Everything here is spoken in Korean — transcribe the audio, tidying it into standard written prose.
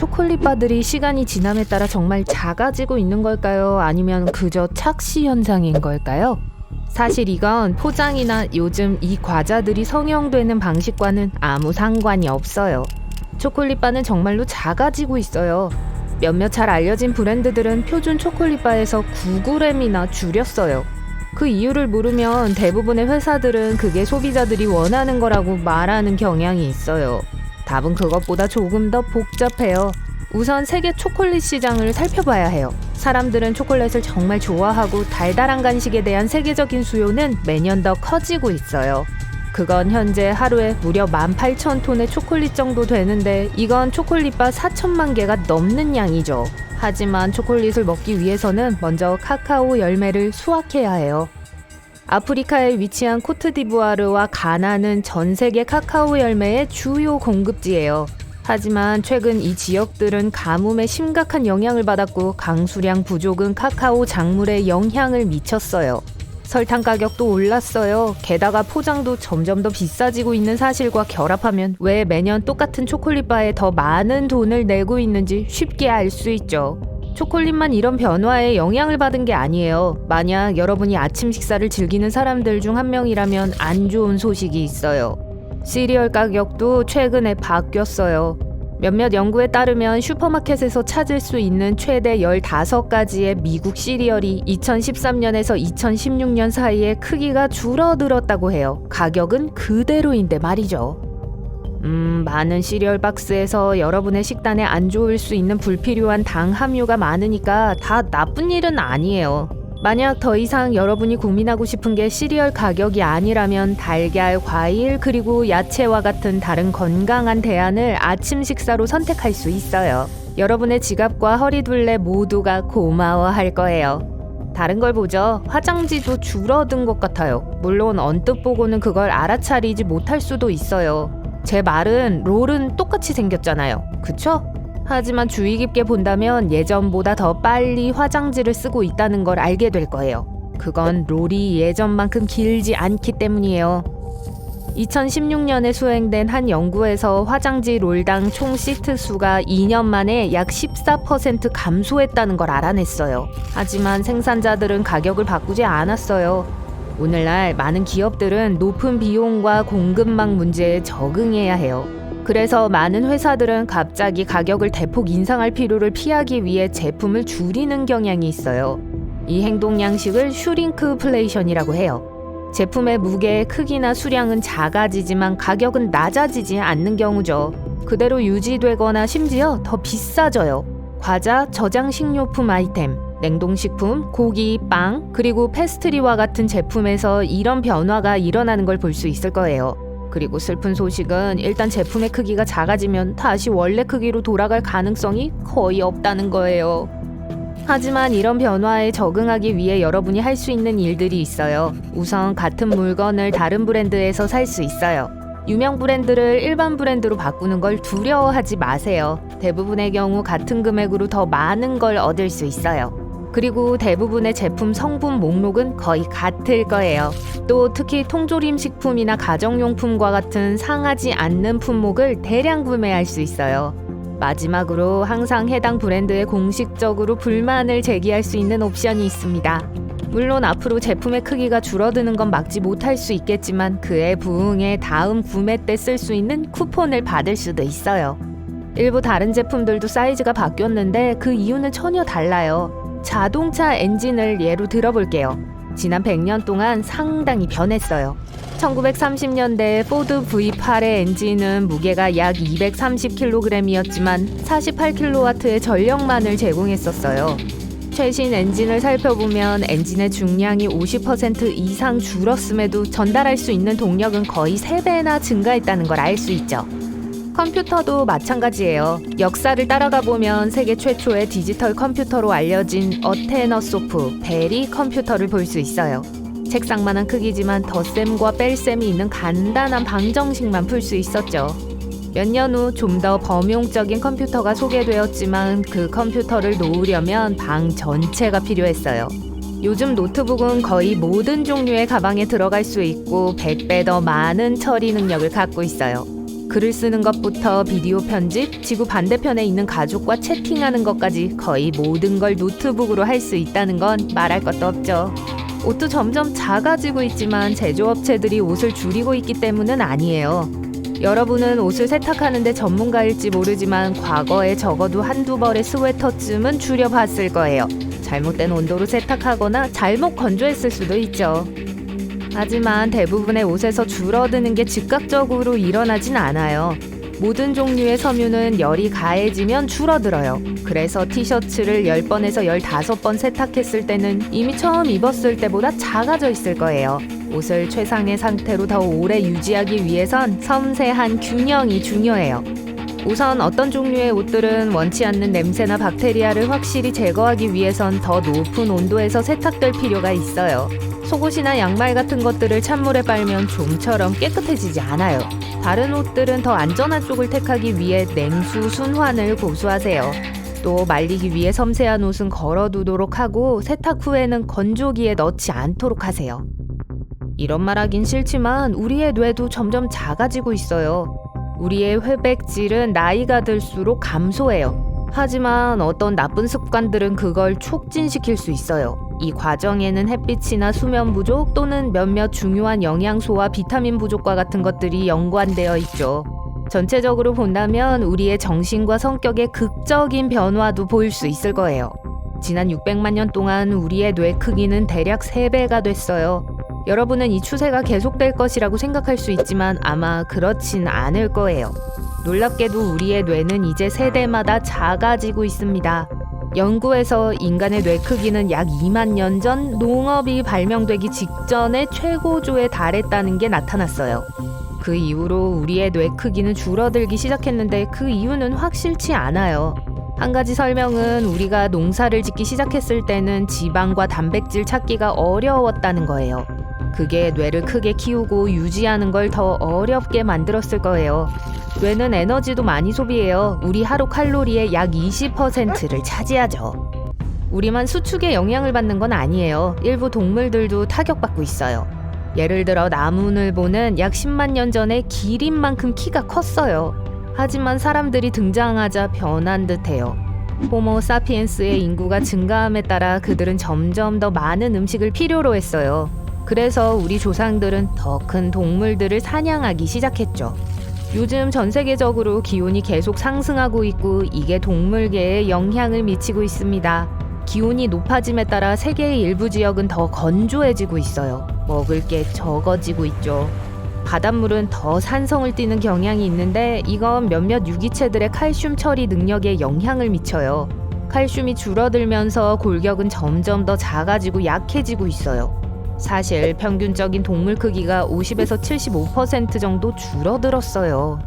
초콜릿바들이 시간이 지남에 따라 정말 작아지고 있는 걸까요? 아니면 그저 착시 현상인 걸까요? 사실 이건 포장이나 요즘 이 과자들이 성형되는 방식과는 아무 상관이 없어요. 초콜릿바는 정말로 작아지고 있어요. 몇몇 잘 알려진 브랜드들은 표준 초콜릿바에서 9g이나 줄였어요. 그 이유를 물으면 대부분의 회사들은 그게 소비자들이 원하는 거라고 말하는 경향이 있어요. 답은 그것보다 조금 더 복잡해요. 우선 세계 초콜릿 시장을 살펴봐야 해요. 사람들은 초콜릿을 정말 좋아하고 달달한 간식에 대한 세계적인 수요는 매년 더 커지고 있어요. 그건 현재 하루에 무려 18,000톤의 초콜릿 정도 되는데 이건 초콜릿바 4천만 개가 넘는 양이죠. 하지만 초콜릿을 먹기 위해서는 먼저 카카오 열매를 수확해야 해요. 아프리카에 위치한 코트디부아르와 가나는 전 세계 카카오 열매의 주요 공급지예요. 하지만 최근 이 지역들은 가뭄에 심각한 영향을 받았고 강수량 부족은 카카오 작물에 영향을 미쳤어요. 설탕 가격도 올랐어요. 게다가 포장도 점점 더 비싸지고 있는 사실과 결합하면 왜 매년 똑같은 초콜릿바에 더 많은 돈을 내고 있는지 쉽게 알 수 있죠. 초콜릿만 이런 변화에 영향을 받은 게 아니에요. 만약 여러분이 아침 식사를 즐기는 사람들 중 한 명이라면 안 좋은 소식이 있어요. 시리얼 가격도 최근에 바뀌었어요. 몇몇 연구에 따르면 슈퍼마켓에서 찾을 수 있는 최대 15가지의 미국 시리얼이 2013년에서 2016년 사이에 크기가 줄어들었다고 해요. 가격은 그대로인데 말이죠. 많은 시리얼 박스에서 여러분의 식단에 안 좋을 수 있는 불필요한 당 함유가 많으니까 다 나쁜 일은 아니에요. 만약 더 이상 여러분이 고민하고 싶은 게 시리얼 가격이 아니라면 달걀, 과일, 그리고 야채와 같은 다른 건강한 대안을 아침 식사로 선택할 수 있어요. 여러분의 지갑과 허리둘레 모두가 고마워할 거예요. 다른 걸 보죠. 화장지도 줄어든 것 같아요. 물론 언뜻 보고는 그걸 알아차리지 못할 수도 있어요. 제 말은 롤은 똑같이 생겼잖아요. 그쵸? 하지만 주의 깊게 본다면 예전보다 더 빨리 화장지를 쓰고 있다는 걸 알게 될 거예요. 그건 롤이 예전만큼 길지 않기 때문이에요. 2016년에 수행된 한 연구에서 화장지 롤당 총 시트 수가 2년 만에 약 14% 감소했다는 걸 알아냈어요. 하지만 생산자들은 가격을 바꾸지 않았어요. 오늘날 많은 기업들은 높은 비용과 공급망 문제에 적응해야 해요. 그래서 많은 회사들은 갑자기 가격을 대폭 인상할 필요를 피하기 위해 제품을 줄이는 경향이 있어요. 이 행동 양식을 슈링크플레이션이라고 해요. 제품의 무게, 크기나 수량은 작아지지만 가격은 낮아지지 않는 경우죠. 그대로 유지되거나 심지어 더 비싸져요. 과자, 저장식료품 아이템, 냉동식품, 고기, 빵, 그리고 패스트리와 같은 제품에서 이런 변화가 일어나는 걸 볼 수 있을 거예요. 그리고 슬픈 소식은 일단 제품의 크기가 작아지면 다시 원래 크기로 돌아갈 가능성이 거의 없다는 거예요. 하지만 이런 변화에 적응하기 위해 여러분이 할 수 있는 일들이 있어요. 우선 같은 물건을 다른 브랜드에서 살 수 있어요. 유명 브랜드를 일반 브랜드로 바꾸는 걸 두려워하지 마세요. 대부분의 경우 같은 금액으로 더 많은 걸 얻을 수 있어요. 그리고 대부분의 제품 성분 목록은 거의 같을 거예요. 또 특히 통조림 식품이나 가정용품과 같은 상하지 않는 품목을 대량 구매할 수 있어요. 마지막으로 항상 해당 브랜드에 공식적으로 불만을 제기할 수 있는 옵션이 있습니다. 물론 앞으로 제품의 크기가 줄어드는 건 막지 못할 수 있겠지만 그에 부응해 다음 구매 때 쓸 수 있는 쿠폰을 받을 수도 있어요. 일부 다른 제품들도 사이즈가 바뀌었는데 그 이유는 전혀 달라요. 자동차 엔진을 예로 들어볼게요. 지난 100년 동안 상당히 변했어요. 1930년대 포드 V8의 엔진은 무게가 약 230kg이었지만 48kW의 전력만을 제공했었어요. 최신 엔진을 살펴보면 엔진의 중량이 50% 이상 줄었음에도 전달할 수 있는 동력은 거의 3배나 증가했다는 걸 알 수 있죠. 컴퓨터도 마찬가지예요. 역사를 따라가 보면 세계 최초의 디지털 컴퓨터로 알려진 어테너소프 베리 컴퓨터를 볼 수 있어요. 책상만한 크기지만 덧셈과 뺄셈이 있는 간단한 방정식만 풀 수 있었죠. 몇 년 후 좀 더 범용적인 컴퓨터가 소개되었지만 그 컴퓨터를 놓으려면 방 전체가 필요했어요. 요즘 노트북은 거의 모든 종류의 가방에 들어갈 수 있고 100배 더 많은 처리 능력을 갖고 있어요. 글을 쓰는 것부터 비디오 편집, 지구 반대편에 있는 가족과 채팅하는 것까지 거의 모든 걸 노트북으로 할 수 있다는 건 말할 것도 없죠. 옷도 점점 작아지고 있지만 제조업체들이 옷을 줄이고 있기 때문은 아니에요. 여러분은 옷을 세탁하는데 전문가일지 모르지만 과거에 적어도 한두 벌의 스웨터쯤은 줄여봤을 거예요. 잘못된 온도로 세탁하거나 잘못 건조했을 수도 있죠. 하지만 대부분의 옷에서 줄어드는 게 즉각적으로 일어나진 않아요. 모든 종류의 섬유는 열이 가해지면 줄어들어요. 그래서 티셔츠를 10번에서 15번 세탁했을 때는 이미 처음 입었을 때보다 작아져 있을 거예요. 옷을 최상의 상태로 더 오래 유지하기 위해선 섬세한 균형이 중요해요. 우선 어떤 종류의 옷들은 원치 않는 냄새나 박테리아를 확실히 제거하기 위해선 더 높은 온도에서 세탁될 필요가 있어요. 속옷이나 양말 같은 것들을 찬물에 빨면 좀처럼 깨끗해지지 않아요. 다른 옷들은 더 안전한 쪽을 택하기 위해 냉수 순환을 고수하세요. 또 말리기 위해 섬세한 옷은 걸어두도록 하고 세탁 후에는 건조기에 넣지 않도록 하세요. 이런 말 하긴 싫지만 우리의 뇌도 점점 작아지고 있어요. 우리의 회백질은 나이가 들수록 감소해요. 하지만 어떤 나쁜 습관들은 그걸 촉진시킬 수 있어요. 이 과정에는 햇빛이나 수면 부족 또는 몇몇 중요한 영양소와 비타민 부족과 같은 것들이 연관되어 있죠. 전체적으로 본다면 우리의 정신과 성격의 극적인 변화도 보일 수 있을 거예요. 지난 600만 년 동안 우리의 뇌 크기는 대략 3배가 됐어요. 여러분은 이 추세가 계속될 것이라고 생각할 수 있지만 아마 그렇진 않을 거예요. 놀랍게도 우리의 뇌는 이제 세대마다 작아지고 있습니다. 연구에서 인간의 뇌 크기는 약 2만 년 전 농업이 발명되기 직전에 최고조에 달했다는 게 나타났어요. 그 이후로 우리의 뇌 크기는 줄어들기 시작했는데 그 이유는 확실치 않아요. 한 가지 설명은 우리가 농사를 짓기 시작했을 때는 지방과 단백질 찾기가 어려웠다는 거예요. 그게 뇌를 크게 키우고 유지하는 걸 더 어렵게 만들었을 거예요. 뇌는 에너지도 많이 소비해요. 우리 하루 칼로리의 약 20%를 차지하죠. 우리만 수축에 영향을 받는 건 아니에요. 일부 동물들도 타격받고 있어요. 예를 들어 나무늘보는 약 10만 년 전에 기린만큼 키가 컸어요. 하지만 사람들이 등장하자 변한 듯해요. 호모 사피엔스의 인구가 증가함에 따라 그들은 점점 더 많은 음식을 필요로 했어요. 그래서 우리 조상들은 더 큰 동물들을 사냥하기 시작했죠. 요즘 전 세계적으로 기온이 계속 상승하고 있고 이게 동물계에 영향을 미치고 있습니다. 기온이 높아짐에 따라 세계의 일부 지역은 더 건조해지고 있어요. 먹을 게 적어지고 있죠. 바닷물은 더 산성을 띠는 경향이 있는데 이건 몇몇 유기체들의 칼슘 처리 능력에 영향을 미쳐요. 칼슘이 줄어들면서 골격은 점점 더 작아지고 약해지고 있어요. 사실 평균적인 동물 크기가 50에서 75% 정도 줄어들었어요.